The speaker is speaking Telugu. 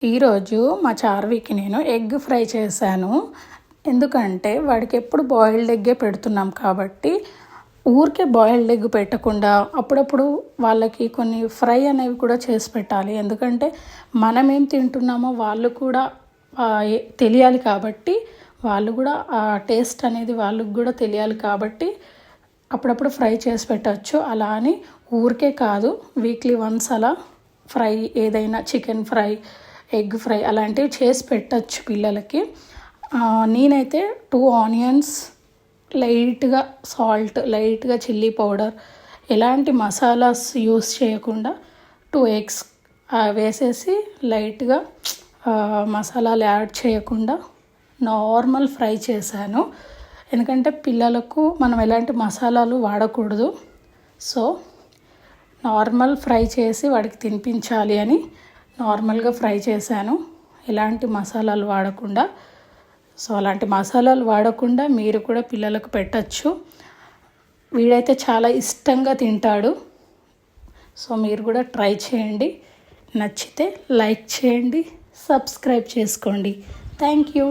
ఈరోజు మా చార్వికి నేను ఎగ్ ఫ్రై చేశాను. ఎందుకంటే వాడికి ఎప్పుడు బాయిల్డ్ ఎగ్గే పెడుతున్నాం కాబట్టి ఊరికే బాయిల్డ్ ఎగ్ పెట్టకుండా అప్పుడప్పుడు వాళ్ళకి కొన్ని ఫ్రై అనేవి కూడా చేసి పెట్టాలి. ఎందుకంటే మనం ఏం తింటున్నామో వాళ్ళు కూడా తెలియాలి కాబట్టి వాళ్ళు కూడా ఆ టేస్ట్ అనేది వాళ్ళకి కూడా తెలియాలి కాబట్టి అప్పుడప్పుడు ఫ్రై చేసి పెట్టచ్చు. అలా అని ఊరికే కాదు, వీక్లీ వన్స్ అలా ఫ్రై ఏదైనా చికెన్ ఫ్రై, ఎగ్ ఫ్రై అలాంటివి చేసి పెట్టచ్చు పిల్లలకి. నేనైతే 2 ఆనియన్స్, లైట్గా సాల్ట్, లైట్గా చిల్లీ పౌడర్, ఎలాంటి మసాలాస్ యూస్ చేయకుండా 2 ఎగ్స్ వేసేసి లైట్గా మసాలాలు యాడ్ చేయకుండా నార్మల్ ఫ్రై చేశాను. ఎందుకంటే పిల్లలకు మనం ఎలాంటి మసాలాలు వాడకూడదు. సో నార్మల్ ఫ్రై చేసి వాడికి తినిపించాలి అని నార్మల్గా ఫ్రై చేశాను, ఎలాంటి మసాలాలు వాడకుండా. సో అలాంటి మసాలాలు వాడకుండా మీరు కూడా పిల్లలకు పెట్టచ్చు. వీడైతే చాలా ఇష్టంగా తింటాడు. సో మీరు కూడా ట్రై చేయండి. నచ్చితే లైక్ చేయండి, సబ్స్క్రైబ్ చేసుకోండి. Thank you.